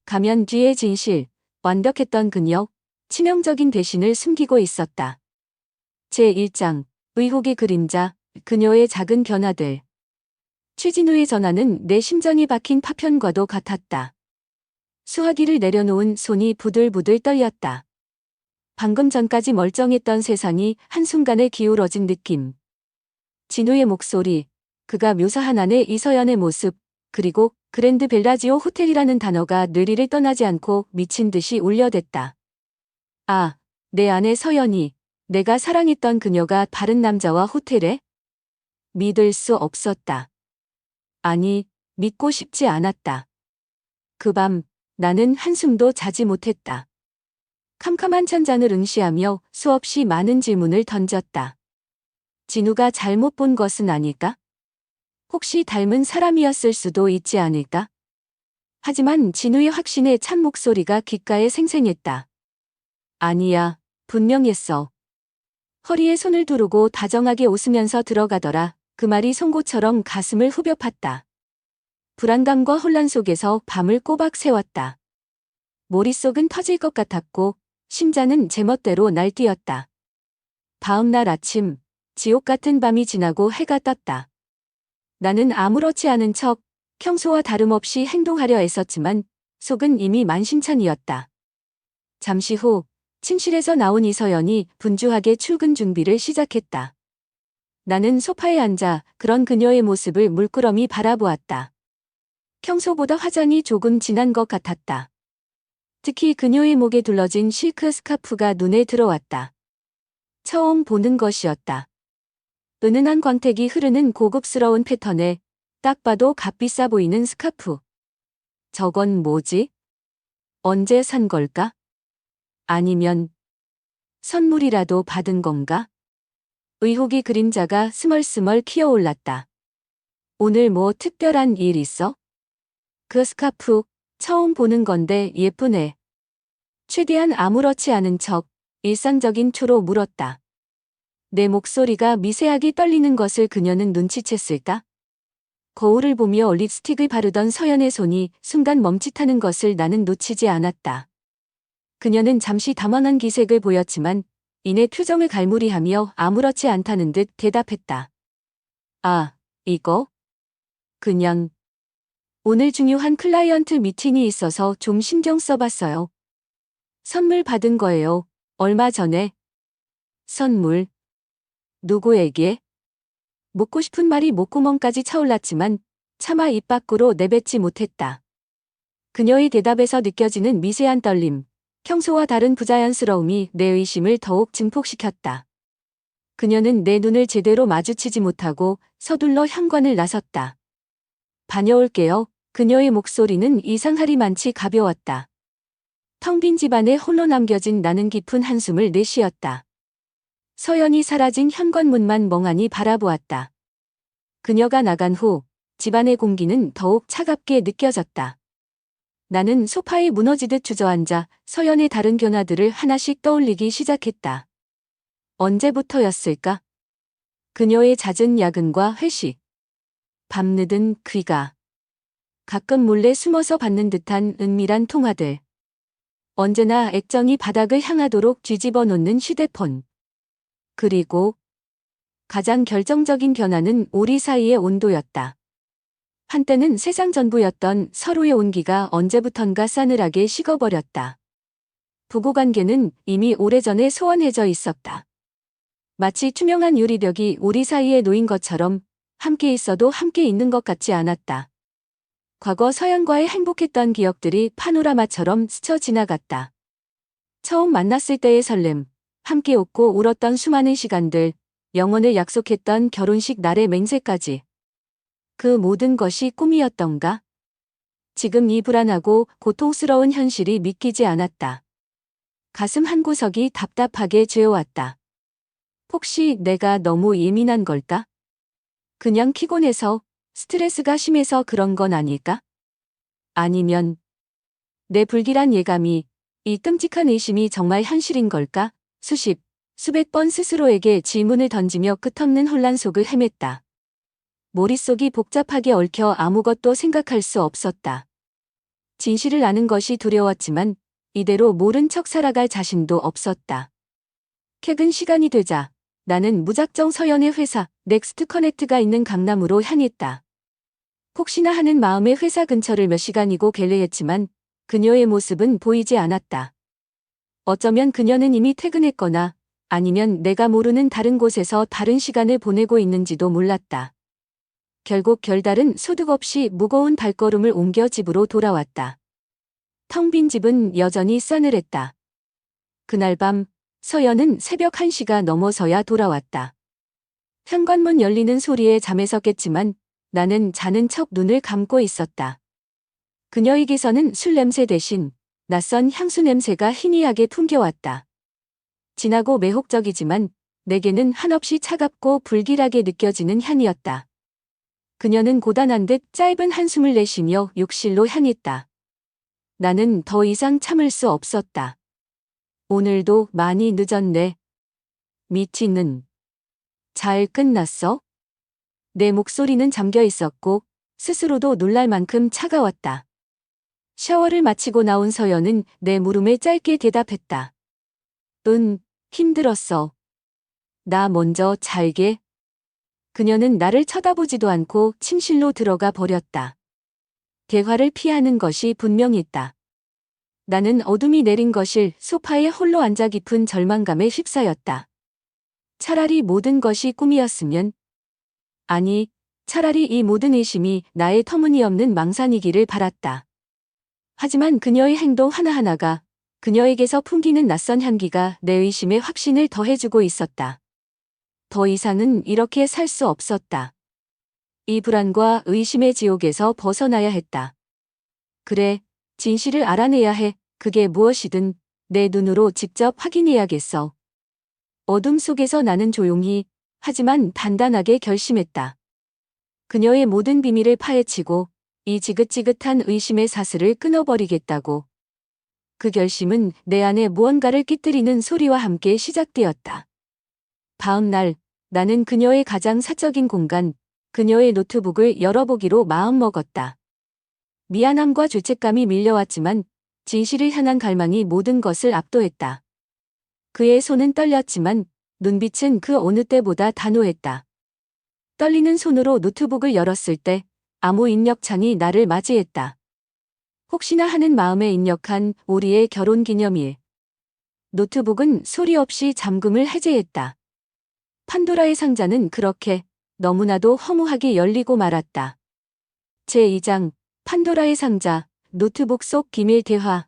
가면 뒤의 진실, 완벽했던 그녀, 치명적인 배신을 숨기고 있었다. 제1장, 의혹의 그림자, 그녀의 작은 변화들. 취진 후의 전화는 내 심장이 박힌 파편과도 같았다. 수화기를 내려놓은 손이 부들부들 떨렸다. 방금 전까지 멀쩡했던 세상이 한순간에 기울어진 느낌. 진우의 목소리, 그가 묘사한 아내 이서연의 모습, 그리고 그랜드 벨라지오 호텔이라는 단어가 뇌리를 떠나지 않고 미친 듯이 울려댔다. 아, 내 아내 서연이, 내가 사랑했던 그녀가 다른 남자와 호텔에? 믿을 수 없었다. 아니, 믿고 싶지 않았다. 그 밤, 나는 한숨도 자지 못했다. 캄캄한 천장을 응시하며 수없이 많은 질문을 던졌다. 진우가 잘못 본 것은 아닐까? 혹시 닮은 사람이었을 수도 있지 않을까? 하지만 진우의 확신에 찬 목소리가 귓가에 생생했다. 아니야, 분명했어. 허리에 손을 두르고 다정하게 웃으면서 들어가더라. 그 말이 송곳처럼 가슴을 후벼 팠다. 불안감과 혼란 속에서 밤을 꼬박 새웠다. 머릿속은 터질 것 같았고 심장은 제멋대로 날뛰었다. 다음 날 아침, 지옥 같은 밤이 지나고 해가 떴다. 나는 아무렇지 않은 척 평소와 다름없이 행동하려 애썼지만 속은 이미 만신창이었다. 잠시 후 침실에서 나온 이서연이 분주하게 출근 준비를 시작했다. 나는 소파에 앉아 그런 그녀의 모습을 물끄러미 바라보았다. 평소보다 화장이 조금 진한 것 같았다. 특히 그녀의 목에 둘러진 실크 스카프가 눈에 들어왔다. 처음 보는 것이었다. 은은한 광택이 흐르는 고급스러운 패턴에 딱 봐도 값비싸 보이는 스카프. 저건 뭐지? 언제 산 걸까? 아니면 선물이라도 받은 건가? 의혹의 그림자가 스멀스멀 키어올랐다. 오늘 뭐 특별한 일 있어? 그 스카프 처음 보는 건데 예쁘네. 최대한 아무렇지 않은 척 일상적인 투로 물었다. 내 목소리가 미세하게 떨리는 것을 그녀는 눈치챘을까? 거울을 보며 립스틱을 바르던 서연의 손이 순간 멈칫하는 것을 나는 놓치지 않았다. 그녀는 잠시 당황한 기색을 보였지만 이내 표정을 갈무리하며 아무렇지 않다는 듯 대답했다. 아, 이거? 그냥 오늘 중요한 클라이언트 미팅이 있어서 좀 신경 써봤어요. 선물 받은 거예요. 얼마 전에. 선물. 누구에게? 묻고 싶은 말이 목구멍까지 차올랐지만 차마 입 밖으로 내뱉지 못했다. 그녀의 대답에서 느껴지는 미세한 떨림, 평소와 다른 부자연스러움이 내 의심을 더욱 증폭시켰다. 그녀는 내 눈을 제대로 마주치지 못하고 서둘러 현관을 나섰다. 다녀올게요. 그녀의 목소리는 이상하리만치 가벼웠다. 텅 빈 집안에 홀로 남겨진 나는 깊은 한숨을 내쉬었다. 서연이 사라진 현관문만 멍하니 바라보았다. 그녀가 나간 후 집안의 공기는 더욱 차갑게 느껴졌다. 나는 소파에 무너지듯 주저앉아 서연의 다른 변화들을 하나씩 떠올리기 시작했다. 언제부터였을까? 그녀의 잦은 야근과 회식. 밤늦은 귀가. 가끔 몰래 숨어서 받는 듯한 은밀한 통화들. 언제나 액정이 바닥을 향하도록 뒤집어 놓는 휴대폰. 그리고 가장 결정적인 변화는 우리 사이의 온도였다. 한때는 세상 전부였던 서로의 온기가 언제부턴가 싸늘하게 식어버렸다. 부부관계는 이미 오래전에 소원해져 있었다. 마치 투명한 유리벽이 우리 사이에 놓인 것처럼 함께 있어도 함께 있는 것 같지 않았다. 과거 서연과의 행복했던 기억들이 파노라마처럼 스쳐 지나갔다. 처음 만났을 때의 설렘, 함께 웃고 울었던 수많은 시간들, 영원을 약속했던 결혼식 날의 맹세까지. 그 모든 것이 꿈이었던가? 지금 이 불안하고 고통스러운 현실이 믿기지 않았다. 가슴 한구석이 답답하게 죄어왔다. 혹시 내가 너무 예민한 걸까? 그냥 피곤해서, 스트레스가 심해서 그런 건 아닐까? 아니면 내 불길한 예감이, 이 끔찍한 의심이 정말 현실인 걸까? 수백 번 스스로에게 질문을 던지며 끝없는 혼란 속을 헤맸다. 머릿속이 복잡하게 얽혀 아무것도 생각할 수 없었다. 진실을 아는 것이 두려웠지만 이대로 모른 척 살아갈 자신도 없었다. 퇴근 시간이 되자 나는 무작정 서연의 회사 넥스트 커넥트가 있는 강남으로 향했다. 혹시나 하는 마음에 회사 근처를 몇 시간이고 갤레했지만 그녀의 모습은 보이지 않았다. 어쩌면 그녀는 이미 퇴근했거나 아니면 내가 모르는 다른 곳에서 다른 시간을 보내고 있는지도 몰랐다. 결국 별다른 소득 없이 무거운 발걸음을 옮겨 집으로 돌아왔다. 텅 빈 집은 여전히 싸늘했다. 그날 밤 서연은 새벽 1시가 넘어서야 돌아왔다. 현관문 열리는 소리에 잠에서 깼지만 나는 자는 척 눈을 감고 있었다. 그녀에게서는 술 냄새 대신 낯선 향수 냄새가 희미하게 풍겨왔다. 진하고 매혹적이지만 내게는 한없이 차갑고 불길하게 느껴지는 향이었다. 그녀는 고단한 듯 짧은 한숨을 내쉬며 욕실로 향했다. 나는 더 이상 참을 수 없었다. 오늘도 많이 늦었네. 미치는. 잘 끝났어? 내 목소리는 잠겨 있었고 스스로도 놀랄 만큼 차가웠다. 샤워를 마치고 나온 서연은 내 물음에 짧게 대답했다. 응, 힘들었어. 나 먼저 잘게. 그녀는 나를 쳐다보지도 않고 침실로 들어가 버렸다. 대화를 피하는 것이 분명했다. 나는 어둠이 내린 거실 소파에 홀로 앉아 깊은 절망감에 휩싸였다. 차라리 모든 것이 꿈이었으면, 아니, 차라리 이 모든 의심이 나의 터무니없는 망상이기를 바랐다. 하지만 그녀의 행동 하나하나가, 그녀에게서 풍기는 낯선 향기가 내 의심에 확신을 더해주고 있었다. 더 이상은 이렇게 살 수 없었다. 이 불안과 의심의 지옥에서 벗어나야 했다. 그래, 진실을 알아내야 해. 그게 무엇이든 내 눈으로 직접 확인해야겠어. 어둠 속에서 나는 조용히, 하지만 단단하게 결심했다. 그녀의 모든 비밀을 파헤치고 이 지긋지긋한 의심의 사슬을 끊어버리겠다고. 그 결심은 내 안에 무언가를 끼뜨리는 소리와 함께 시작되었다. 다음 날, 나는 그녀의 가장 사적인 공간, 그녀의 노트북을 열어보기로 마음먹었다. 미안함과 죄책감이 밀려왔지만 진실을 향한 갈망이 모든 것을 압도했다. 그의 손은 떨렸지만 눈빛은 그 어느 때보다 단호했다. 떨리는 손으로 노트북을 열었을 때 암호 입력창이 나를 맞이했다. 혹시나 하는 마음에 입력한 우리의 결혼기념일. 노트북은 소리 없이 잠금을 해제했다. 판도라의 상자는 그렇게 너무나도 허무하게 열리고 말았다. 제2장 판도라의 상자, 노트북 속 기밀 대화.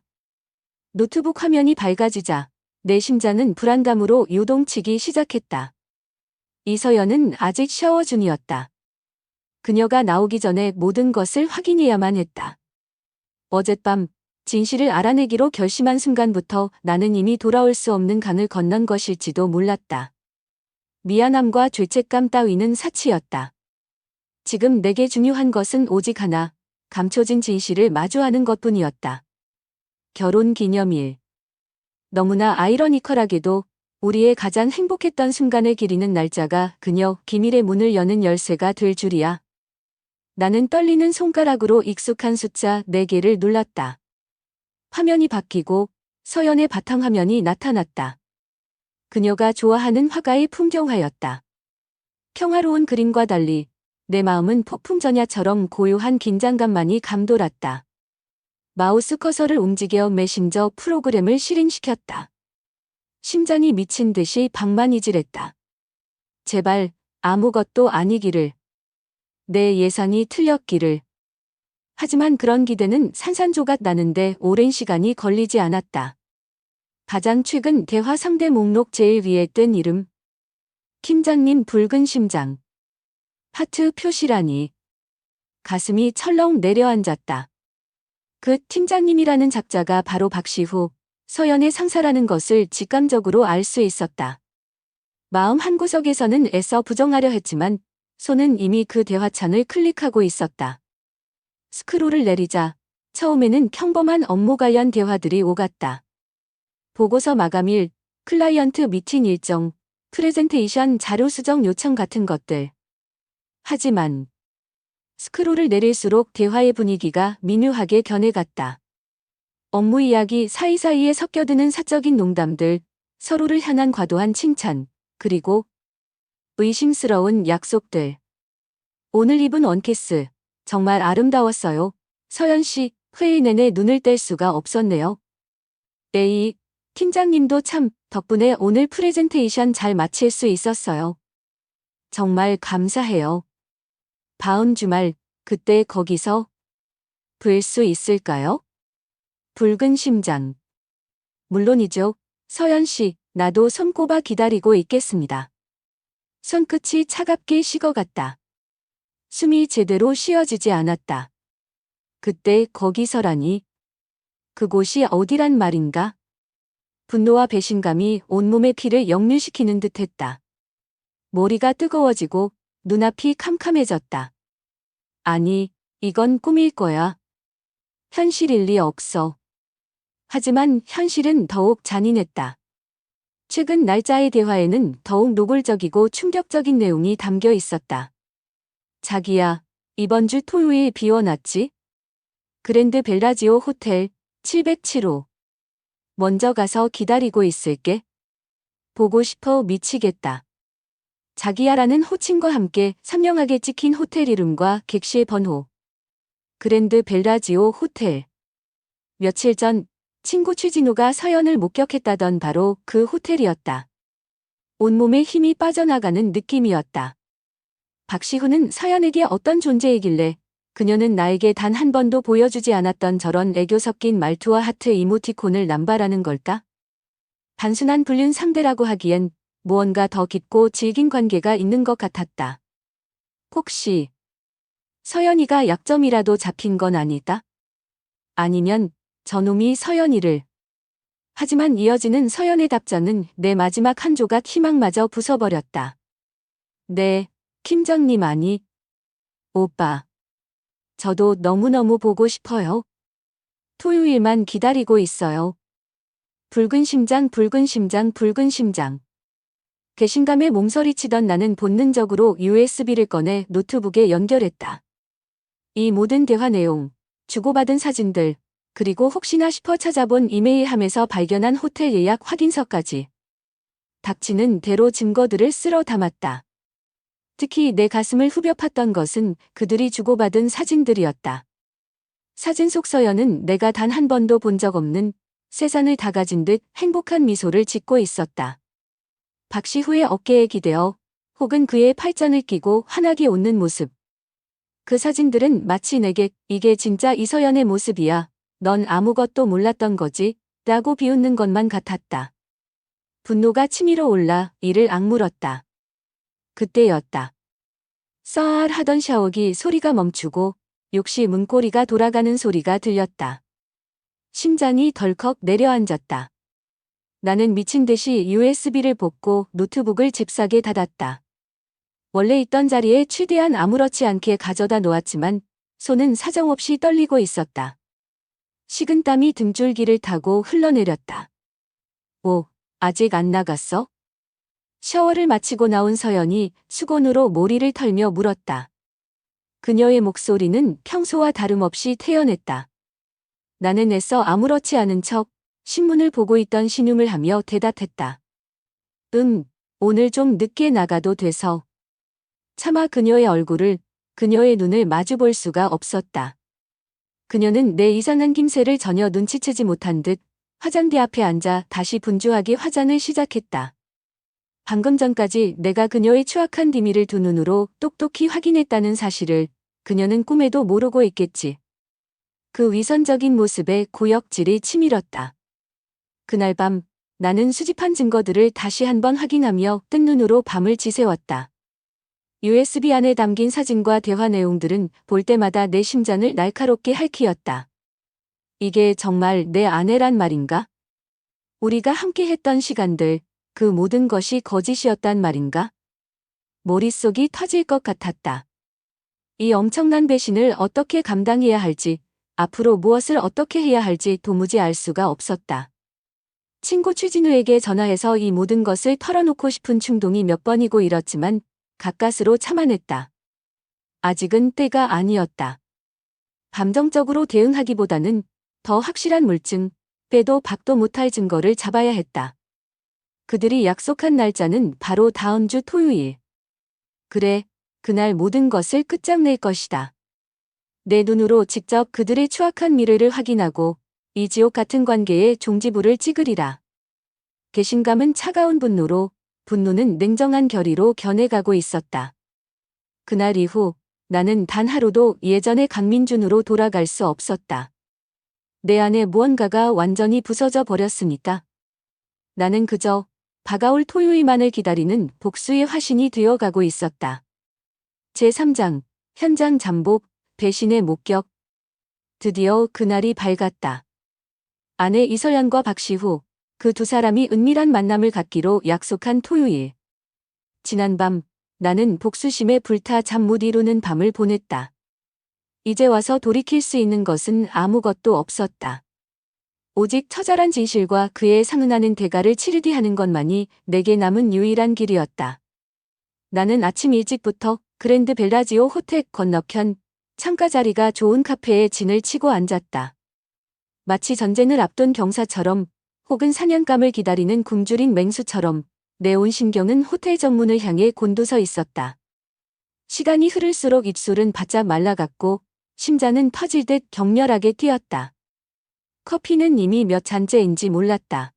노트북 화면이 밝아지자 내 심장은 불안감으로 요동치기 시작했다. 이서연은 아직 샤워 중이었다. 그녀가 나오기 전에 모든 것을 확인해야만 했다. 어젯밤 진실을 알아내기로 결심한 순간부터 나는 이미 돌아올 수 없는 강을 건넌 것일지도 몰랐다. 미안함과 죄책감 따위는 사치였다. 지금 내게 중요한 것은 오직 하나, 감춰진 진실을 마주하는 것뿐이었다. 결혼 기념일. 너무나 아이러니컬하게도 우리의 가장 행복했던 순간을 기리는 날짜가 그녀 기밀의 문을 여는 열쇠가 될 줄이야. 나는 떨리는 손가락으로 익숙한 숫자 4개를 눌렀다. 화면이 바뀌고 서연의 바탕화면이 나타났다. 그녀가 좋아하는 화가의 풍경화였다. 평화로운 그림과 달리 내 마음은 폭풍전야처럼 고요한 긴장감만이 감돌았다. 마우스 커서를 움직여 메신저 프로그램을 실행시켰다. 심장이 미친 듯이 방만이질했다. 제발 아무것도 아니기를. 내 예상이 틀렸기를. 하지만 그런 기대는 산산조각 나는데 오랜 시간이 걸리지 않았다. 가장 최근 대화 상대 목록 제일 위에 뜬 이름. 팀장님 붉은 심장. 하트 표시라니. 가슴이 철렁 내려앉았다. 그 팀장님이라는 작자가 바로 박시후, 서연의 상사라는 것을 직감적으로 알 수 있었다. 마음 한구석에서는 애써 부정하려 했지만 손은 이미 그 대화창을 클릭하고 있었다. 스크롤을 내리자 처음에는 평범한 업무 관련 대화들이 오갔다. 보고서 마감일, 클라이언트 미팅 일정, 프레젠테이션 자료 수정 요청 같은 것들. 하지만 스크롤을 내릴수록 대화의 분위기가 미묘하게 변해갔다. 업무 이야기 사이사이에 섞여드는 사적인 농담들, 서로를 향한 과도한 칭찬, 그리고 의심스러운 약속들. 오늘 입은 원피스, 정말 아름다웠어요. 서연 씨, 회의 내내 눈을 뗄 수가 없었네요. 에이, 팀장님도 참, 덕분에 오늘 프레젠테이션 잘 마칠 수 있었어요. 정말 감사해요. 다음 주말, 그때 거기서 뵐 수 있을까요? 붉은 심장. 물론이죠. 서연 씨, 나도 손꼽아 기다리고 있겠습니다. 손끝이 차갑게 식어갔다. 숨이 제대로 쉬어지지 않았다. 그때 거기서라니. 그곳이 어디란 말인가? 분노와 배신감이 온몸의 피를 역류시키는 듯했다. 머리가 뜨거워지고 눈앞이 캄캄해졌다. 아니, 이건 꿈일 거야. 현실일 리 없어. 하지만 현실은 더욱 잔인했다. 최근 날짜의 대화에는 더욱 노골적이고 충격적인 내용이 담겨 있었다. 자기야, 이번 주 토요일 비워놨지? 그랜드 벨라지오 호텔 707호. 먼저 가서 기다리고 있을게. 보고 싶어 미치겠다. 자기야라는 호칭과 함께 선명하게 찍힌 호텔 이름과 객실 번호. 그랜드 벨라지오 호텔. 며칠 전 친구 최진우가 서연을 목격했다던 바로 그 호텔이었다. 온몸에 힘이 빠져나가는 느낌이었다. 박시훈은 서연에게 어떤 존재이길래 그녀는 나에게 단 한 번도 보여주지 않았던 저런 애교 섞인 말투와 하트 이모티콘을 남발하는 걸까? 단순한 불륜 상대라고 하기엔 무언가 더 깊고 질긴 관계가 있는 것 같았다. 혹시 서연이가 약점이라도 잡힌 건 아닐까? 아니면 저놈이 서연이를. 하지만 이어지는 서연의 답장은 내 마지막 한 조각 희망마저 부숴버렸다. 네, 팀장님 아니. 오빠. 저도 너무너무 보고 싶어요. 토요일만 기다리고 있어요. 붉은 심장 붉은 심장 붉은 심장. 배신감에 몸서리치던 나는 본능적으로 USB를 꺼내 노트북에 연결했다. 이 모든 대화 내용, 주고받은 사진들, 그리고 혹시나 싶어 찾아본 이메일함에서 발견한 호텔 예약 확인서까지. 닥치는 대로 증거들을 쓸어 담았다. 특히 내 가슴을 후벼 팠던 것은 그들이 주고받은 사진들이었다. 사진 속 서연은 내가 단 한 번도 본 적 없는 세상을 다 가진 듯 행복한 미소를 짓고 있었다. 박시후의 어깨에 기대어 혹은 그의 팔짱을 끼고 환하게 웃는 모습. 그 사진들은 마치 내게 이게 진짜 이서연의 모습이야. 넌 아무것도 몰랐던 거지? 라고 비웃는 것만 같았다. 분노가 치밀어 올라 이를 악물었다. 그때였다. 쏴 하던 샤워기 소리가 멈추고 욕실 문고리가 돌아가는 소리가 들렸다. 심장이 덜컥 내려앉았다. 나는 미친 듯이 USB를 뽑고 노트북을 잽싸게 닫았다. 원래 있던 자리에 최대한 아무렇지 않게 가져다 놓았지만 손은 사정없이 떨리고 있었다. 식은땀이 등줄기를 타고 흘러내렸다. 오, 아직 안 나갔어? 샤워를 마치고 나온 서연이 수건으로 머리를 털며 물었다. 그녀의 목소리는 평소와 다름없이 태연했다. 나는 애써 아무렇지 않은 척 신문을 보고 있던 신용을 하며 대답했다. 오늘 좀 늦게 나가도 돼서. 차마 그녀의 얼굴을, 그녀의 눈을 마주볼 수가 없었다. 그녀는 내 이상한 김새를 전혀 눈치채지 못한 듯 화장대 앞에 앉아 다시 분주하게 화장을 시작했다. 방금 전까지 내가 그녀의 추악한 비밀을 두 눈으로 똑똑히 확인했다는 사실을 그녀는 꿈에도 모르고 있겠지. 그 위선적인 모습에 구역질이 치밀었다. 그날 밤 나는 수집한 증거들을 다시 한번 확인하며 뜬 눈으로 밤을 지새웠다. USB 안에 담긴 사진과 대화 내용들은 볼 때마다 내 심장을 날카롭게 핥히었다. 이게 정말 내 아내란 말인가? 우리가 함께 했던 시간들, 그 모든 것이 거짓이었단 말인가? 머릿속이 터질 것 같았다. 이 엄청난 배신을 어떻게 감당해야 할지, 앞으로 무엇을 어떻게 해야 할지 도무지 알 수가 없었다. 친구 최진우에게 전화해서 이 모든 것을 털어놓고 싶은 충동이 몇 번이고 일었지만 가까스로 참아냈다. 아직은 때가 아니었다. 감정적으로 대응하기보다는 더 확실한 물증, 빼도 박도 못할 증거를 잡아야 했다. 그들이 약속한 날짜는 바로 다음 주 토요일. 그래, 그날 모든 것을 끝장낼 것이다. 내 눈으로 직접 그들의 추악한 미래를 확인하고 이 지옥 같은 관계에 종지부를 찍으리라. 배신감은 차가운 분노로, 분노는 냉정한 결의로 견해가고 있었다. 그날 이후 나는 단 하루도 예전의 강민준으로 돌아갈 수 없었다. 내 안에 무언가가 완전히 부서져 버렸으니까. 나는 그저 다가올 토요일만을 기다리는 복수의 화신이 되어가고 있었다. 제3장, 현장 잠복, 배신의 목격. 드디어 그날이 밝았다. 아내 이서연과 박시후, 그 두 사람이 은밀한 만남을 갖기로 약속한 토요일. 지난밤, 나는 복수심에 불타 잠 못 이루는 밤을 보냈다. 이제 와서 돌이킬 수 있는 것은 아무것도 없었다. 오직 처절한 진실과 그에 상응하는 대가를 치르게 하는 것만이 내게 남은 유일한 길이었다. 나는 아침 일찍부터 그랜드 벨라지오 호텔 건너편 창가 자리가 좋은 카페에 진을 치고 앉았다. 마치 전쟁을 앞둔 경사처럼 혹은 사냥감을 기다리는 굶주린 맹수처럼 내 온 신경은 호텔 정문을 향해 곤두서 있었다. 시간이 흐를수록 입술은 바짝 말라갔고 심장은 터질 듯 격렬하게 뛰었다. 커피는 이미 몇 잔째인지 몰랐다.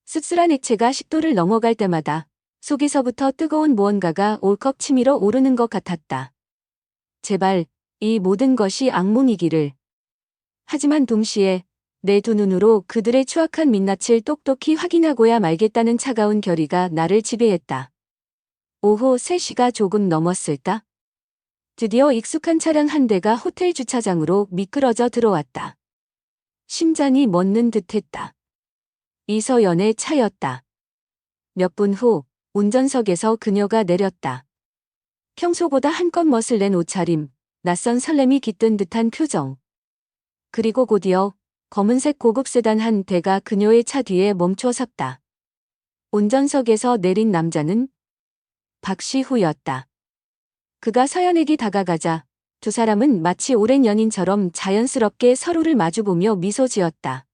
씁쓸한 액체가 식도를 넘어갈 때마다 속에서부터 뜨거운 무언가가 올컥 치밀어 오르는 것 같았다. 제발 이 모든 것이 악몽이기를. 하지만 동시에 내 두 눈으로 그들의 추악한 민낯을 똑똑히 확인하고야 말겠다는 차가운 결의가 나를 지배했다. 오후 3시가 조금 넘었을까? 드디어 익숙한 차량 한 대가 호텔 주차장으로 미끄러져 들어왔다. 심장이 멎는 듯했다. 이서연의 차였다. 몇 분 후 운전석에서 그녀가 내렸다. 평소보다 한껏 멋을 낸 옷차림, 낯선 설렘이 깃든 듯한 표정. 그리고 곧이어 검은색 고급 세단 한 대가 그녀의 차 뒤에 멈춰 섰다. 운전석에서 내린 남자는 박시후였다. 그가 서연에게 다가가자 두 사람은 마치 오랜 연인처럼 자연스럽게 서로를 마주보며 미소 지었다.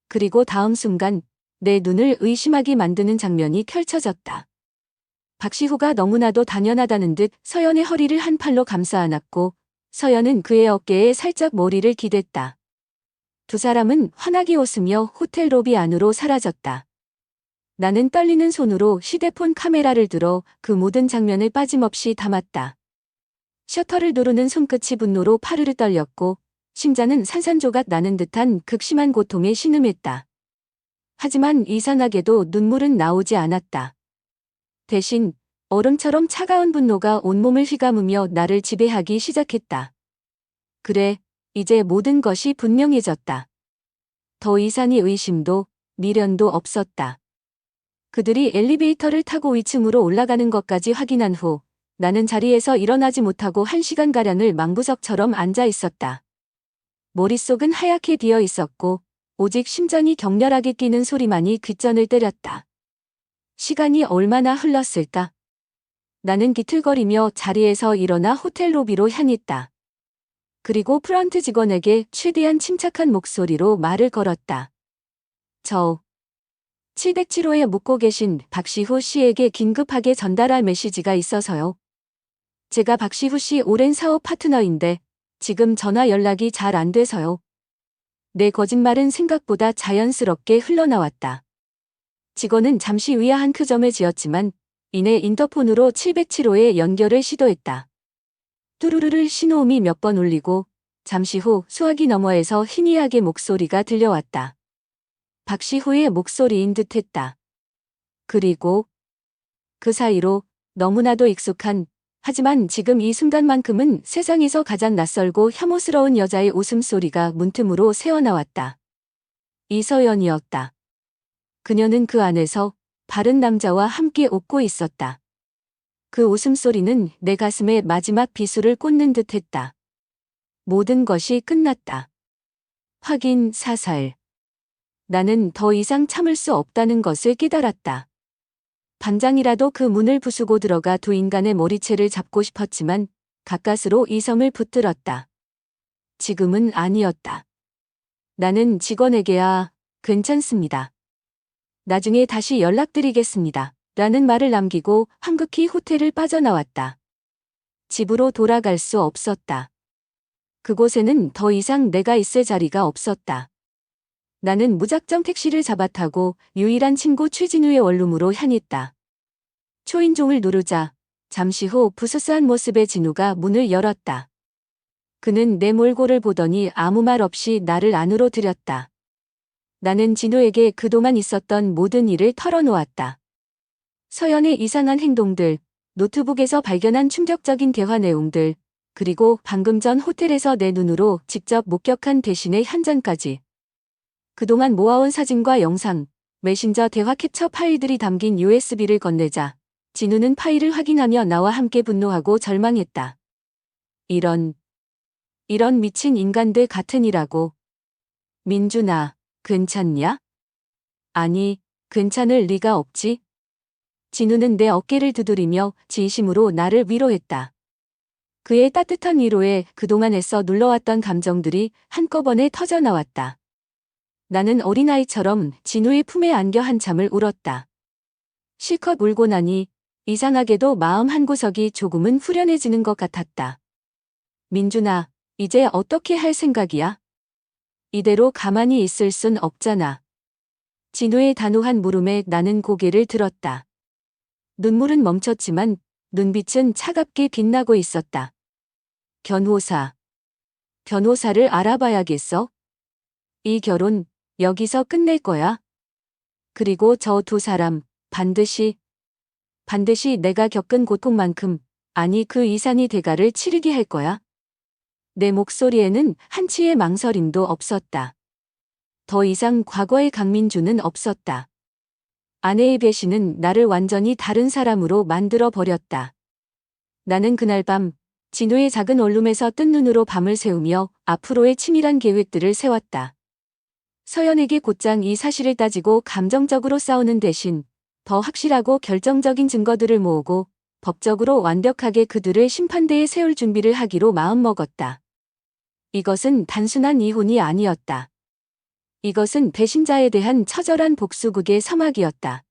그리고 다음 순간 내 눈을 의심하게 만드는 장면이 펼쳐졌다. 박시후가 너무나도 당연하다는 듯 서연의 허리를 한 팔로 감싸 안았고 서연은 그의 어깨에 살짝 머리를 기댔다. 두 사람은 환하게 웃으며 호텔 로비 안으로 사라졌다. 나는 떨리는 손으로 휴대폰 카메라를 들어 그 모든 장면을 빠짐없이 담았다. 셔터를 누르는 손끝이 분노로 파르르 떨렸고 심장은 산산조각 나는 듯한 극심한 고통에 신음했다. 하지만 이상하게도 눈물은 나오지 않았다. 대신 얼음처럼 차가운 분노가 온몸을 휘감으며 나를 지배하기 시작했다. 그래, 이제 모든 것이 분명해졌다. 더 이상의 의심도 미련도 없었다. 그들이 엘리베이터를 타고 위층으로 올라가는 것까지 확인한 후 나는 자리에서 일어나지 못하고 1시간가량을 망부석처럼 앉아 있었다. 머릿속은 하얗게 비어 있었고 오직 심장이 격렬하게 뛰는 소리만이 귓전을 때렸다. 시간이 얼마나 흘렀을까? 나는 기틀거리며 자리에서 일어나 호텔 로비로 향했다. 그리고 프런트 직원에게 최대한 침착한 목소리로 말을 걸었다. 저 707호에 묵고 계신 박시후 씨에게 긴급하게 전달할 메시지가 있어서요. 제가 박시후 씨 오랜 사업 파트너인데 지금 전화 연락이 잘 안 돼서요. 내 거짓말은 생각보다 자연스럽게 흘러나왔다. 직원은 잠시 의아한 표정을 지었지만 이내 인터폰으로 707호에 연결을 시도했다. 뚜루루를 신호음이 몇 번 울리고 잠시 후 수화기 너머에서 희미하게 목소리가 들려왔다. 박시후의 목소리인 듯했다. 그리고 그 사이로 너무나도 익숙한 하지만 지금 이 순간만큼은 세상에서 가장 낯설고 혐오스러운 여자의 웃음소리가 문틈으로 새어나왔다. 이서연이었다. 그녀는 그 안에서 다른 남자와 함께 웃고 있었다. 그 웃음소리는 내 가슴에 마지막 비수를 꽂는 듯했다. 모든 것이 끝났다. 확인 사살. 나는 더 이상 참을 수 없다는 것을 깨달았다. 당장이라도 그 문을 부수고 들어가 두 인간의 머리채를 잡고 싶었지만 가까스로 이성을 붙들었다. 지금은 아니었다. 나는 직원에게야 괜찮습니다. 나중에 다시 연락드리겠습니다. 라는 말을 남기고 황급히 호텔을 빠져나왔다. 집으로 돌아갈 수 없었다. 그곳에는 더 이상 내가 있을 자리가 없었다. 나는 무작정 택시를 잡아타고 유일한 친구 최진우의 원룸으로 향했다. 초인종을 누르자 잠시 후 부스스한 모습의 진우가 문을 열었다. 그는 내 몰골을 보더니 아무 말 없이 나를 안으로 들였다. 나는 진우에게 그동안 있었던 모든 일을 털어놓았다. 서연의 이상한 행동들, 노트북에서 발견한 충격적인 대화 내용들, 그리고 방금 전 호텔에서 내 눈으로 직접 목격한 대신의 현장까지. 그동안 모아온 사진과 영상, 메신저 대화 캡처 파일들이 담긴 USB를 건네자 진우는 파일을 확인하며 나와 함께 분노하고 절망했다. 이런 미친 인간들 같으니라고. 민준아, 괜찮냐? 아니, 괜찮을 리가 없지. 진우는 내 어깨를 두드리며 진심으로 나를 위로했다. 그의 따뜻한 위로에 그동안 애써 눌러왔던 감정들이 한꺼번에 터져나왔다. 나는 어린아이처럼 진우의 품에 안겨 한참을 울었다. 실컷 울고 나니 이상하게도 마음 한구석이 조금은 후련해지는 것 같았다. 민준아, 이제 어떻게 할 생각이야? 이대로 가만히 있을 순 없잖아. 진우의 단호한 물음에 나는 고개를 들었다. 눈물은 멈췄지만 눈빛은 차갑게 빛나고 있었다. 변호사를 알아봐야겠어? 이 결혼 여기서 끝낼 거야? 그리고 저 두 사람 반드시 내가 겪은 고통만큼, 아니 그 이상의 대가를 치르게 할 거야. 내 목소리에는 한치의 망설임도 없었다. 더 이상 과거의 강민주는 없었다. 아내의 배신은 나를 완전히 다른 사람으로 만들어 버렸다. 나는 그날 밤 진우의 작은 원룸에서 뜬 눈으로 밤을 새우며 앞으로의 치밀한 계획들을 세웠다. 서연에게 곧장 이 사실을 따지고 감정적으로 싸우는 대신 더 확실하고 결정적인 증거들을 모으고 법적으로 완벽하게 그들을 심판대에 세울 준비를 하기로 마음먹었다. 이것은 단순한 이혼이 아니었다. 이것은 배신자에 대한 처절한 복수극의 서막이었다.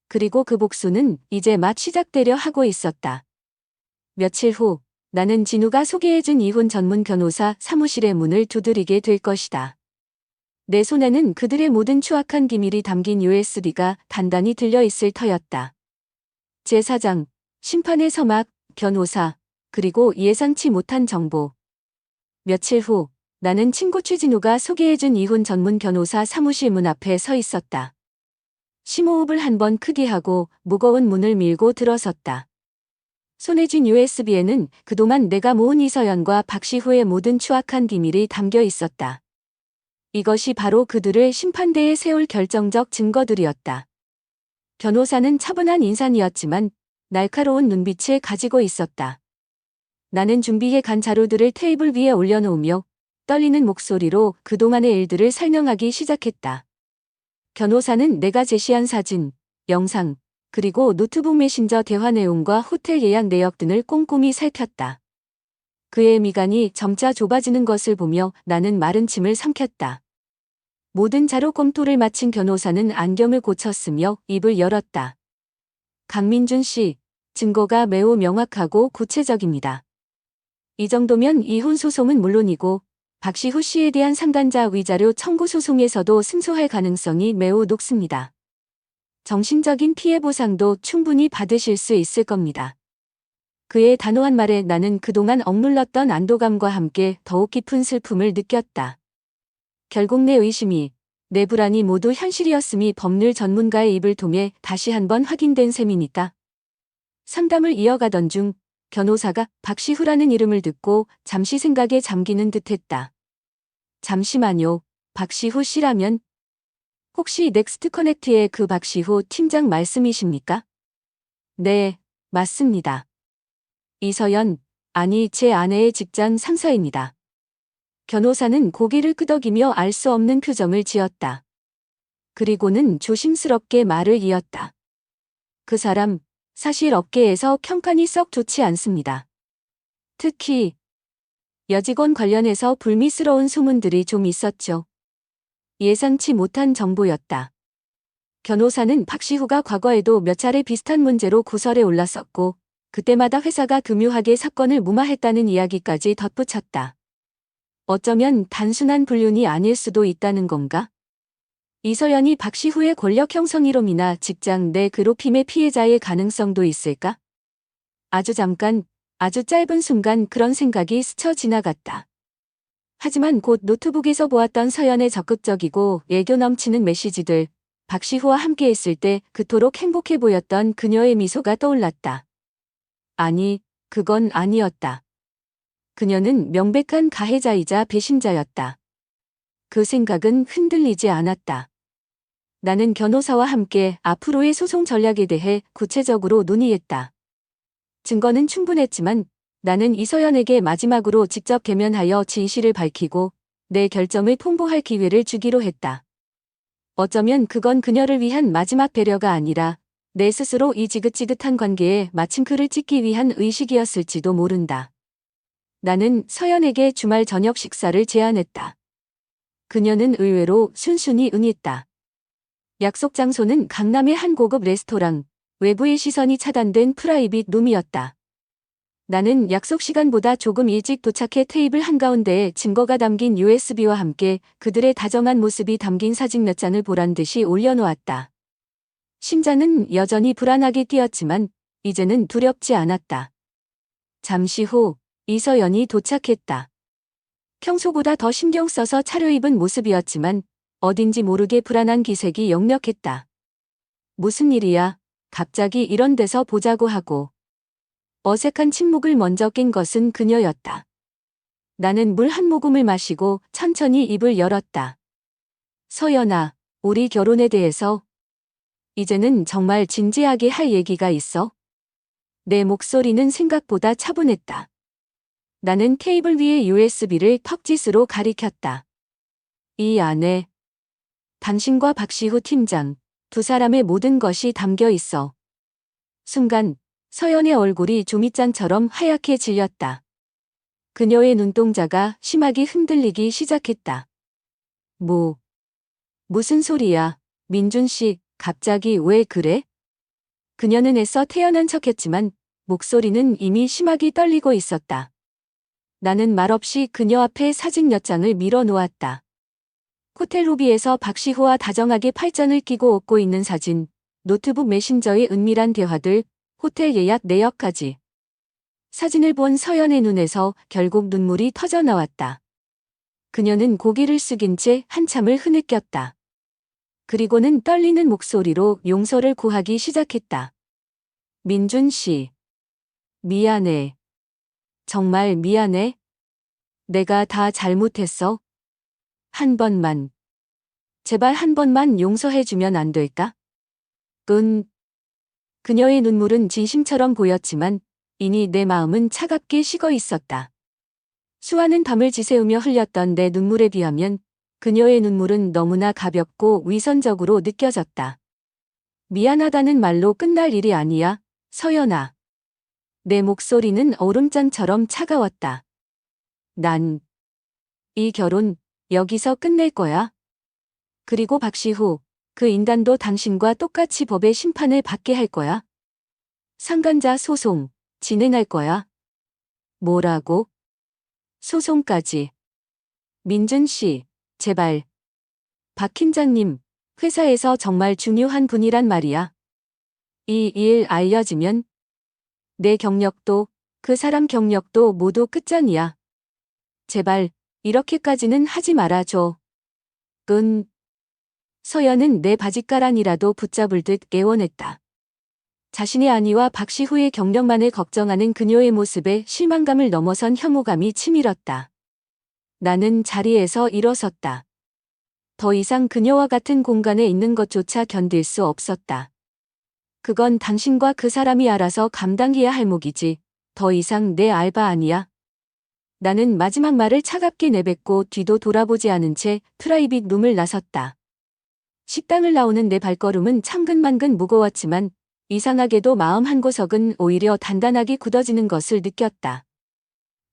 그리고 그 복수는 이제 막 시작되려 하고 있었다. 며칠 후 나는 진우가 소개해준 이혼 전문 변호사 사무실의 문을 두드리게 될 것이다. 내 손에는 그들의 모든 추악한 기밀이 담긴 USB가 단단히 들려있을 터였다. 제4장, 심판의 서막, 변호사, 그리고 예상치 못한 정보. 며칠 후 나는 친구 최진우가 소개해준 이혼 전문 변호사 사무실 문 앞에 서 있었다. 심호흡을 한 번 크게 하고 무거운 문을 밀고 들어섰다. 손에 쥔 USB에는 그동안 내가 모은 이서연과 박시후의 모든 추악한 비밀이 담겨 있었다. 이것이 바로 그들을 심판대에 세울 결정적 증거들이었다. 변호사는 차분한 인상이었지만 날카로운 눈빛을 가지고 있었다. 나는 준비해 간 자료들을 테이블 위에 올려놓으며 떨리는 목소리로 그동안의 일들을 설명하기 시작했다. 변호사는 내가 제시한 사진, 영상, 그리고 노트북 메신저 대화 내용과 호텔 예약 내역 등을 꼼꼼히 살폈다. 그의 미간이 점차 좁아지는 것을 보며 나는 마른 침을 삼켰다. 모든 자료 검토를 마친 변호사는 안경을 고쳤으며 입을 열었다. 강민준 씨, 증거가 매우 명확하고 구체적입니다. 이 정도면 이혼 소송은 물론이고 박시후 씨에 대한 상간자 위자료 청구 소송에서도 승소할 가능성이 매우 높습니다. 정신적인 피해 보상도 충분히 받으실 수 있을 겁니다. 그의 단호한 말에 나는 그동안 억눌렀던 안도감과 함께 더욱 깊은 슬픔을 느꼈다. 결국 내 의심이, 내 불안이 모두 현실이었음이 법률 전문가의 입을 통해 다시 한번 확인된 셈이니까. 상담을 이어가던 중 변호사가 박시후라는 이름을 듣고 잠시 생각에 잠기는 듯했다. 잠시만요, 박시후 씨라면? 혹시 넥스트 커넥트의 그 박시후 팀장 말씀이십니까? 네, 맞습니다. 이서연, 아니 제 아내의 직장 상사입니다. 변호사는 고개를 끄덕이며 알 수 없는 표정을 지었다. 그리고는 조심스럽게 말을 이었다. 그 사람, 사실 업계에서 평판이 썩 좋지 않습니다. 특히 여직원 관련해서 불미스러운 소문들이 좀 있었죠. 예상치 못한 정보였다. 변호사는 박시후가 과거에도 몇 차례 비슷한 문제로 구설에 올랐었고 그때마다 회사가 교묘하게 사건을 무마했다는 이야기까지 덧붙였다. 어쩌면 단순한 불륜이 아닐 수도 있다는 건가? 이서연이 박시후의 권력 형성이롬이나 직장 내 괴롭힘의 피해자의 가능성도 있을까? 아주 잠깐, 아주 짧은 순간 그런 생각이 스쳐 지나갔다. 하지만 곧 노트북에서 보았던 서연의 적극적이고 애교 넘치는 메시지들, 박시후와 함께했을 때 그토록 행복해 보였던 그녀의 미소가 떠올랐다. 아니, 그건 아니었다. 그녀는 명백한 가해자이자 배신자였다. 그 생각은 흔들리지 않았다. 나는 변호사와 함께 앞으로의 소송 전략에 대해 구체적으로 논의했다. 증거는 충분했지만 나는 이서연에게 마지막으로 직접 대면하여 진실을 밝히고 내 결정을 통보할 기회를 주기로 했다. 어쩌면 그건 그녀를 위한 마지막 배려가 아니라 내 스스로 이 지긋지긋한 관계에 마침표를 찍기 위한 의식이었을지도 모른다. 나는 서연에게 주말 저녁 식사를 제안했다. 그녀는 의외로 순순히 응했다. 약속 장소는 강남의 한 고급 레스토랑, 외부의 시선이 차단된 프라이빗 룸이었다. 나는 약속 시간보다 조금 일찍 도착해 테이블 한가운데에 증거가 담긴 USB와 함께 그들의 다정한 모습이 담긴 사진 몇 장을 보란듯이 올려놓았다. 심장은 여전히 불안하게 뛰었지만 이제는 두렵지 않았다. 잠시 후 이서연이 도착했다. 평소보다 더 신경 써서 차려입은 모습이었지만 어딘지 모르게 불안한 기색이 역력했다. 무슨 일이야? 갑자기 이런 데서 보자고 하고. 어색한 침묵을 먼저 깬 것은 그녀였다. 나는 물 한 모금을 마시고 천천히 입을 열었다. 서연아, 우리 결혼에 대해서 이제는 정말 진지하게 할 얘기가 있어? 내 목소리는 생각보다 차분했다. 나는 테이블 위에 USB를 턱짓으로 가리켰다. 이 안에 당신과 박시후 팀장, 두 사람의 모든 것이 담겨 있어. 순간 서연의 얼굴이 조미장처럼 하얗게 질렸다. 그녀의 눈동자가 심하게 흔들리기 시작했다. 무슨 소리야, 민준 씨, 갑자기 왜 그래? 그녀는 애써 태연한 척했지만 목소리는 이미 심하게 떨리고 있었다. 나는 말없이 그녀 앞에 사진 몇 장을 밀어 놓았다. 호텔 로비에서 박시후와 다정하게 팔짱을 끼고 웃고 있는 사진, 노트북 메신저의 은밀한 대화들, 호텔 예약 내역까지. 사진을 본 서연의 눈에서 결국 눈물이 터져 나왔다. 그녀는 고개를 숙인 채 한참을 흐느꼈다. 그리고는 떨리는 목소리로 용서를 구하기 시작했다. 민준 씨. 미안해. 정말 미안해. 내가 다 잘못했어. 한 번만. 제발 한 번만 용서해주면 안 될까? 그녀의 눈물은 진심처럼 보였지만 이미 내 마음은 차갑게 식어 있었다. 수많은 밤을 지새우며 흘렸던 내 눈물에 비하면 그녀의 눈물은 너무나 가볍고 위선적으로 느껴졌다. 미안하다는 말로 끝날 일이 아니야, 서연아. 내 목소리는 얼음장처럼 차가웠다. 난 이 결혼 여기서 끝낼 거야. 그리고 박시후, 그 인간도 당신과 똑같이 법의 심판을 받게 할 거야. 상간자 소송 진행할 거야. 뭐라고? 소송까지. 민준 씨, 제발. 박 팀장님, 회사에서 정말 중요한 분이란 말이야. 이 일 알려지면 내 경력도 그 사람 경력도 모두 끝장이야. 제발 이렇게까지는 하지 말아줘. 서연은 내 바짓가랑이라도 붙잡을 듯 애원했다. 자신의 안위와 박시후의 경력만을 걱정하는 그녀의 모습에 실망감을 넘어선 혐오감이 치밀었다. 나는 자리에서 일어섰다. 더 이상 그녀와 같은 공간에 있는 것조차 견딜 수 없었다. 그건 당신과 그 사람이 알아서 감당해야 할 몫이지. 더 이상 내 알바 아니야. 나는 마지막 말을 차갑게 내뱉고 뒤도 돌아보지 않은 채 프라이빗 룸을 나섰다. 식당을 나오는 내 발걸음은 천근만근 무거웠지만 이상하게도 마음 한구석은 오히려 단단하게 굳어지는 것을 느꼈다.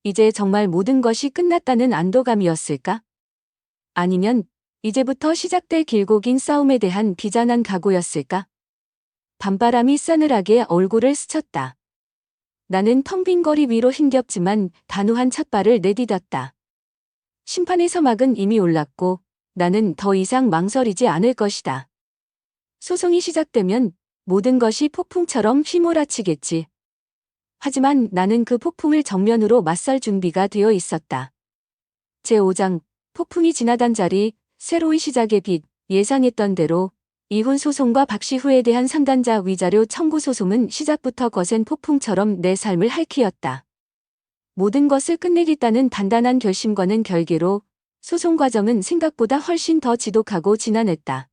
이제 정말 모든 것이 끝났다는 안도감이었을까? 아니면 이제부터 시작될 길고 긴 싸움에 대한 비장한 각오였을까? 밤바람이 싸늘하게 얼굴을 스쳤다. 나는 텅 빈 거리 위로 힘겹지만 단호한 첫발을 내디뎠다. 심판의 서막은 이미 올랐고 나는 더 이상 망설이지 않을 것이다. 소송이 시작되면 모든 것이 폭풍처럼 휘몰아치겠지. 하지만 나는 그 폭풍을 정면으로 맞설 준비가 되어 있었다. 제5장 폭풍이 지나간 자리, 새로운 시작의 빛. 예상했던 대로 이혼 소송과 박시후에 대한 상단자 위자료 청구 소송은 시작부터 거센 폭풍처럼 내 삶을 핥히었다. 모든 것을 끝내겠다는 단단한 결심과는 별개로 소송 과정은 생각보다 훨씬 더 지독하고 지난했다.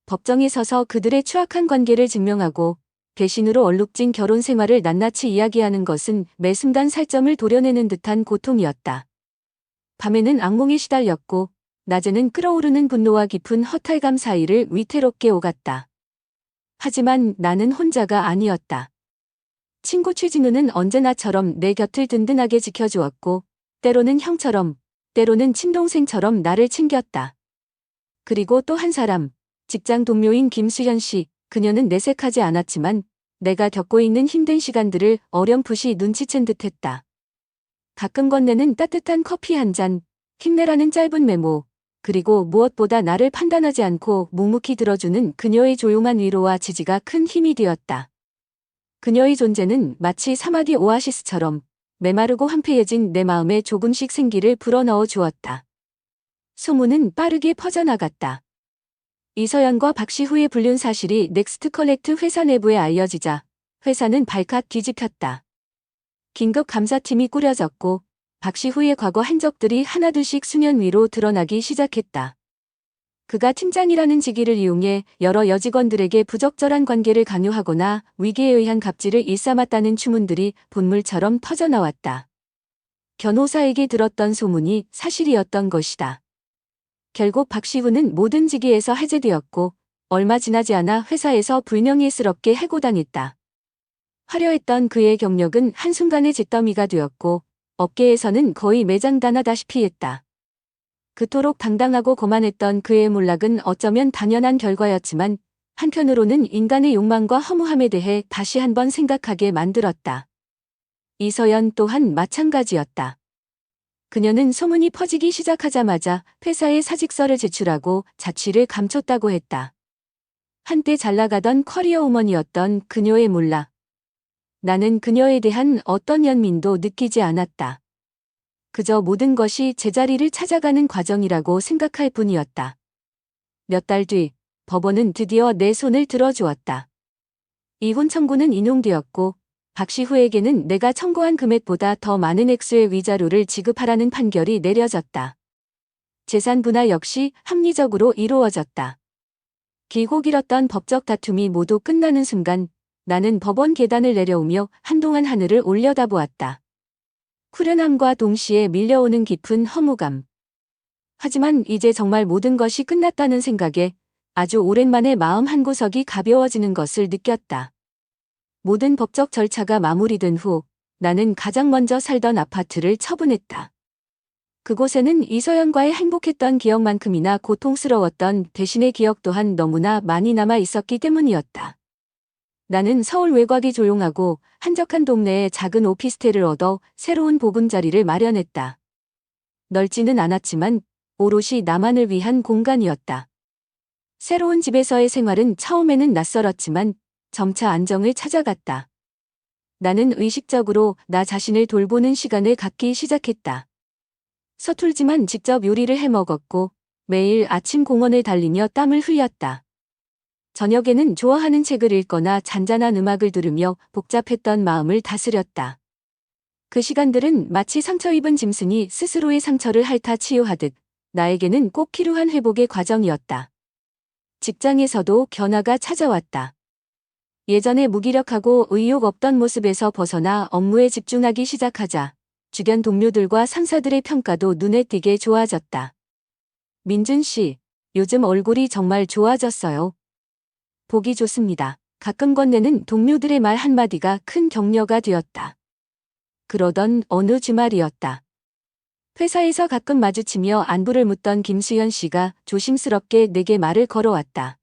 법정에 서서 그들의 추악한 관계를 증명하고 배신으로 얼룩진 결혼 생활을 낱낱이 이야기하는 것은 매 순간 살점을 도려내는 듯한 고통이었다. 밤에는 악몽에 시달렸고 낮에는 끓어오르는 분노와 깊은 허탈감 사이를 위태롭게 오갔다. 하지만 나는 혼자가 아니었다. 친구 최진우는 언제나처럼 내 곁을 든든하게 지켜주었고 때로는 형처럼, 때로는 친동생처럼 나를 챙겼다. 그리고 또 한 사람, 직장 동료인 김수현 씨. 그녀는 내색하지 않았지만 내가 겪고 있는 힘든 시간들을 어렴풋이 눈치챈 듯했다. 가끔 건네는 따뜻한 커피 한 잔, 힘내라는 짧은 메모, 그리고 무엇보다 나를 판단하지 않고 묵묵히 들어주는 그녀의 조용한 위로와 지지가 큰 힘이 되었다. 그녀의 존재는 마치 사마디 오아시스처럼 메마르고 황폐해진 내 마음에 조금씩 생기를 불어넣어 주었다. 소문은 빠르게 퍼져나갔다. 이서연과 박시후의 불륜 사실이 넥스트컬렉트 회사 내부에 알려지자 회사는 발칵 뒤집혔다. 긴급 감사팀이 꾸려졌고 박시후의 과거 흔적들이 하나둘씩 수면 위로 드러나기 시작했다. 그가 팀장이라는 직위를 이용해 여러 여직원들에게 부적절한 관계를 강요하거나 위계에 의한 갑질을 일삼았다는 추문들이 본물처럼 터져나왔다. 변호사에게 들었던 소문이 사실이었던 것이다. 결국 박시후는 모든 직위에서 해제되었고 얼마 지나지 않아 회사에서 불명예스럽게 해고당했다. 화려했던 그의 경력은 한순간에 잿더미가 되었고 업계에서는 거의 매장당하다시피 했다. 그토록 당당하고 거만했던 그의 몰락은 어쩌면 당연한 결과였지만 한편으로는 인간의 욕망과 허무함에 대해 다시 한번 생각하게 만들었다. 이서연 또한 마찬가지였다. 그녀는 소문이 퍼지기 시작하자마자 회사에 사직서를 제출하고 자취를 감췄다고 했다. 한때 잘나가던 커리어 우먼이었던 그녀의 몰락. 나는 그녀에 대한 어떤 연민도 느끼지 않았다. 그저 모든 것이 제자리를 찾아가는 과정이라고 생각할 뿐이었다. 몇 달 뒤 법원은 드디어 내 손을 들어주었다. 이혼 청구는 인용되었고 박시후에게는 내가 청구한 금액보다 더 많은 액수의 위자료를 지급하라는 판결이 내려졌다. 재산 분할 역시 합리적으로 이루어졌다. 길고 길었던 법적 다툼이 모두 끝나는 순간 나는 법원 계단을 내려오며 한동안 하늘을 올려다보았다. 후련함과 동시에 밀려오는 깊은 허무감. 하지만 이제 정말 모든 것이 끝났다는 생각에 아주 오랜만에 마음 한구석이 가벼워지는 것을 느꼈다. 모든 법적 절차가 마무리된 후 나는 가장 먼저 살던 아파트를 처분했다. 그곳에는 이서연과의 행복했던 기억만큼이나 고통스러웠던 대신의 기억 또한 너무나 많이 남아 있었기 때문이었다. 나는 서울 외곽이 조용하고 한적한 동네에 작은 오피스텔을 얻어 새로운 보금자리를 마련했다. 넓지는 않았지만 오롯이 나만을 위한 공간이었다. 새로운 집에서의 생활은 처음에는 낯설었지만 점차 안정을 찾아갔다. 나는 의식적으로 나 자신을 돌보는 시간을 갖기 시작했다. 서툴지만 직접 요리를 해 먹었고 매일 아침 공원을 달리며 땀을 흘렸다. 저녁에는 좋아하는 책을 읽거나 잔잔한 음악을 들으며 복잡했던 마음을 다스렸다. 그 시간들은 마치 상처 입은 짐승이 스스로의 상처를 핥아 치유하듯 나에게는 꼭 필요한 회복의 과정이었다. 직장에서도 변화가 찾아왔다. 예전에 무기력하고 의욕 없던 모습에서 벗어나 업무에 집중하기 시작하자 주변 동료들과 상사들의 평가도 눈에 띄게 좋아졌다. 민준 씨, 요즘 얼굴이 정말 좋아졌어요. 보기 좋습니다. 가끔 건네는 동료들의 말 한마디가 큰 격려가 되었다. 그러던 어느 주말이었다. 회사에서 가끔 마주치며 안부를 묻던 김수현 씨가 조심스럽게 내게 말을 걸어왔다.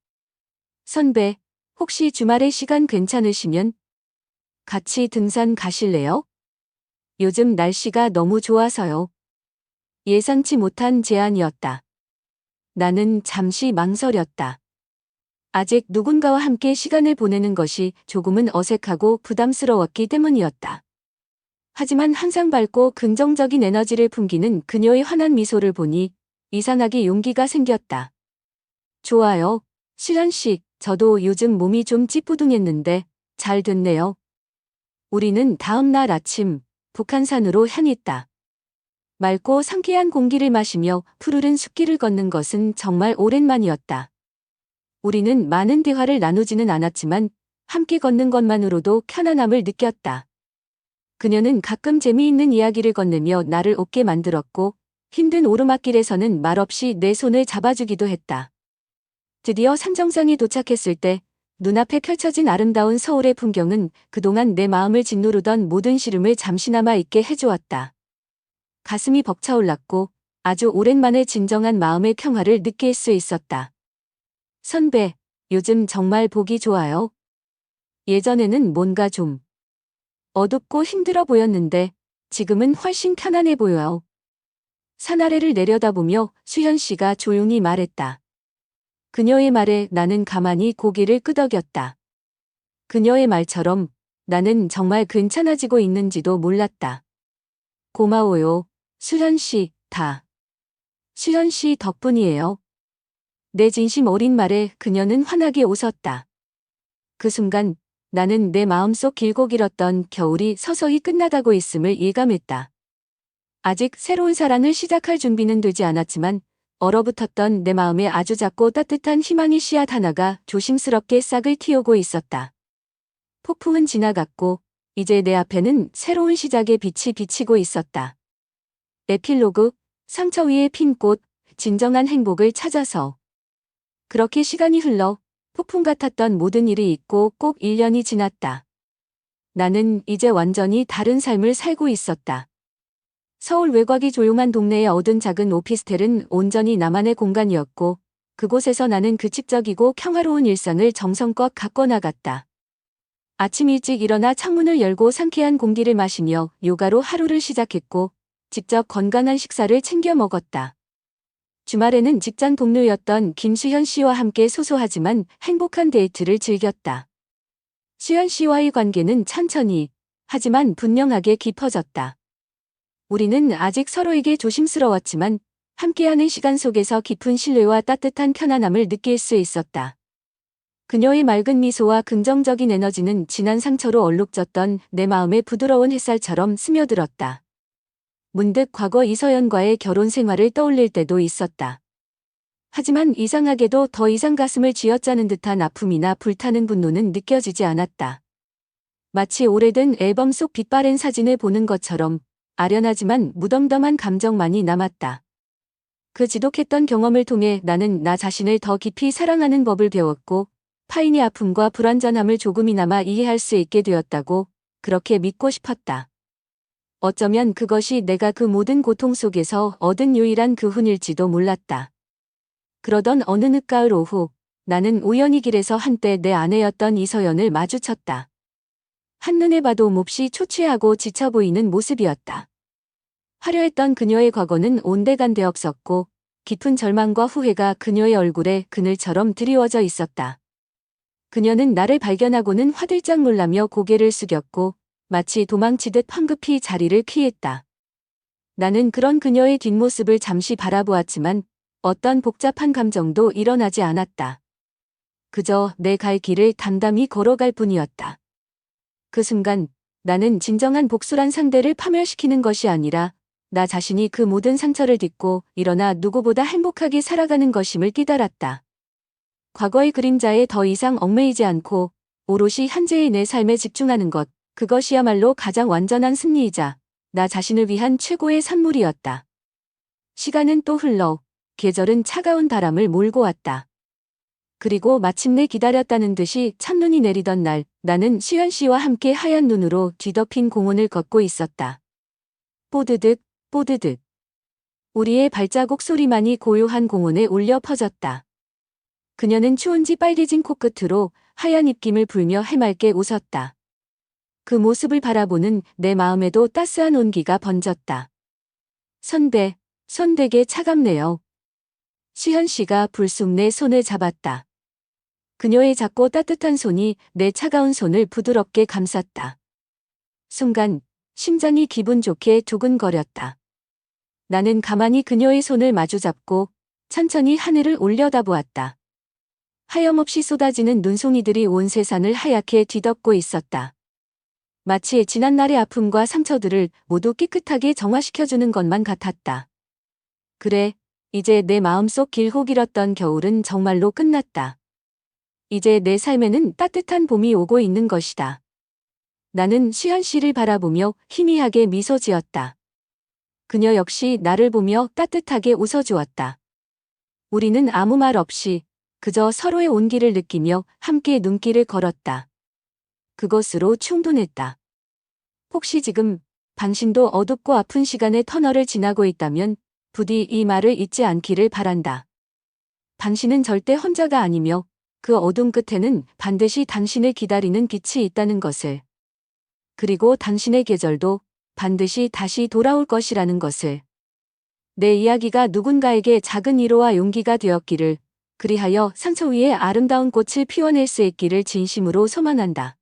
선배, 혹시 주말에 시간 괜찮으시면 같이 등산 가실래요? 요즘 날씨가 너무 좋아서요. 예상치 못한 제안이었다. 나는 잠시 망설였다. 아직 누군가와 함께 시간을 보내는 것이 조금은 어색하고 부담스러웠기 때문이었다. 하지만 항상 밝고 긍정적인 에너지를 풍기는 그녀의 환한 미소를 보니 이상하게 용기가 생겼다. 좋아요. 수현 씨, 저도 요즘 몸이 좀 찌뿌둥했는데 잘 됐네요. 우리는 다음 날 아침 북한산으로 향했다. 맑고 상쾌한 공기를 마시며 푸르른 숲길을 걷는 것은 정말 오랜만이었다. 우리는 많은 대화를 나누지는 않았지만 함께 걷는 것만으로도 편안함을 느꼈다. 그녀는 가끔 재미있는 이야기를 건네며 나를 웃게 만들었고 힘든 오르막길에서는 말없이 내 손을 잡아주기도 했다. 드디어 산 정상에 도착했을 때 눈앞에 펼쳐진 아름다운 서울의 풍경은 그동안 내 마음을 짓누르던 모든 시름을 잠시나마 잊게 해주었다. 가슴이 벅차올랐고 아주 오랜만에 진정한 마음의 평화를 느낄 수 있었다. 선배, 요즘 정말 보기 좋아요. 예전에는 뭔가 좀 어둡고 힘들어 보였는데 지금은 훨씬 편안해 보여요. 산 아래를 내려다보며 수현 씨가 조용히 말했다. 그녀의 말에 나는 가만히 고개를 끄덕였다. 그녀의 말처럼 나는 정말 괜찮아지고 있는지도 몰랐다. 고마워요. 수현 씨, 다. 수현 씨 덕분이에요. 내 진심 어린 말에 그녀는 환하게 웃었다. 그 순간 나는 내 마음속 길고 길었던 겨울이 서서히 끝나가고 있음을 예감했다. 아직 새로운 사랑을 시작할 준비는 되지 않았지만 얼어붙었던 내 마음에 아주 작고 따뜻한 희망의 씨앗 하나가 조심스럽게 싹을 틔우고 있었다. 폭풍은 지나갔고 이제 내 앞에는 새로운 시작의 빛이 비치고 있었다. 에필로그, 상처 위에 핀 꽃, 진정한 행복을 찾아서. 그렇게 시간이 흘러 폭풍 같았던 모든 일이 있고 꼭 1년이 지났다. 나는 이제 완전히 다른 삶을 살고 있었다. 서울 외곽이 조용한 동네에 얻은 작은 오피스텔은 온전히 나만의 공간이었고 그곳에서 나는 규칙적이고 평화로운 일상을 정성껏 가꿔나갔다. 아침 일찍 일어나 창문을 열고 상쾌한 공기를 마시며 요가로 하루를 시작했고 직접 건강한 식사를 챙겨 먹었다. 주말에는 직장 동료였던 김수현 씨와 함께 소소하지만 행복한 데이트를 즐겼다. 수현 씨와의 관계는 천천히 하지만 분명하게 깊어졌다. 우리는 아직 서로에게 조심스러웠지만 함께하는 시간 속에서 깊은 신뢰와 따뜻한 편안함을 느낄 수 있었다. 그녀의 맑은 미소와 긍정적인 에너지는 지난 상처로 얼룩졌던 내 마음에 부드러운 햇살처럼 스며들었다. 문득 과거 이서연과의 결혼 생활을 떠올릴 때도 있었다. 하지만 이상하게도 더 이상 가슴을 쥐어짜는 듯한 아픔이나 불타는 분노는 느껴지지 않았다. 마치 오래된 앨범 속 빛바랜 사진을 보는 것처럼 아련하지만 무덤덤한 감정만이 남았다. 그 지독했던 경험을 통해 나는 나 자신을 더 깊이 사랑하는 법을 배웠고 타인의 아픔과 불완전함을 조금이나마 이해할 수 있게 되었다고 그렇게 믿고 싶었다. 어쩌면 그것이 내가 그 모든 고통 속에서 얻은 유일한 교훈일지도 몰랐다. 그러던 어느 늦가을 오후 나는 우연히 길에서 한때 내 아내였던 이서연을 마주쳤다. 한눈에 봐도 몹시 초췌하고 지쳐 보이는 모습이었다. 화려했던 그녀의 과거는 온데간데 없었고 깊은 절망과 후회가 그녀의 얼굴에 그늘처럼 드리워져 있었다. 그녀는 나를 발견하고는 화들짝 놀라며 고개를 숙였고 마치 도망치듯 황급히 자리를 피했다. 나는 그런 그녀의 뒷모습을 잠시 바라보았지만 어떤 복잡한 감정도 일어나지 않았다. 그저 내 갈 길을 담담히 걸어갈 뿐이었다. 그 순간 나는 진정한 복수란 상대를 파멸시키는 것이 아니라 나 자신이 그 모든 상처를 딛고 일어나 누구보다 행복하게 살아가는 것임을 깨달았다. 과거의 그림자에 더 이상 얽매이지 않고 오롯이 현재의 내 삶에 집중하는 것, 그것이야말로 가장 완전한 승리이자 나 자신을 위한 최고의 선물이었다. 시간은 또 흘러 계절은 차가운 바람을 몰고 왔다. 그리고 마침내 기다렸다는 듯이 첫눈이 내리던 날 나는 수현 씨와 함께 하얀 눈으로 뒤덮인 공원을 걷고 있었다. 뽀드득 뽀드득 우리의 발자국 소리만이 고요한 공원에 울려 퍼졌다. 그녀는 추운지 빨개진 코끝으로 하얀 입김을 불며 해맑게 웃었다. 그 모습을 바라보는 내 마음에도 따스한 온기가 번졌다. 손 되게 차갑네요. 시현 씨가 불쑥 내 손을 잡았다. 그녀의 작고 따뜻한 손이 내 차가운 손을 부드럽게 감쌌다. 순간 심장이 기분 좋게 두근거렸다. 나는 가만히 그녀의 손을 마주잡고 천천히 하늘을 올려다보았다. 하염없이 쏟아지는 눈송이들이 온 세상을 하얗게 뒤덮고 있었다. 마치 지난날의 아픔과 상처들을 모두 깨끗하게 정화시켜주는 것만 같았다. 그래, 이제 내 마음속 길고 길었던 겨울은 정말로 끝났다. 이제 내 삶에는 따뜻한 봄이 오고 있는 것이다. 나는 시현 씨를 바라보며 희미하게 미소 지었다. 그녀 역시 나를 보며 따뜻하게 웃어주었다. 우리는 아무 말 없이 그저 서로의 온기를 느끼며 함께 눈길을 걸었다. 그것으로 충분했다. 혹시 지금 당신도 어둡고 아픈 시간의 터널을 지나고 있다면 부디 이 말을 잊지 않기를 바란다. 당신은 절대 혼자가 아니며 그 어둠 끝에는 반드시 당신을 기다리는 빛이 있다는 것을. 그리고 당신의 계절도 반드시 다시 돌아올 것이라는 것을. 내 이야기가 누군가에게 작은 위로와 용기가 되었기를, 그리하여 상처 위에 아름다운 꽃을 피워낼 수 있기를 진심으로 소망한다.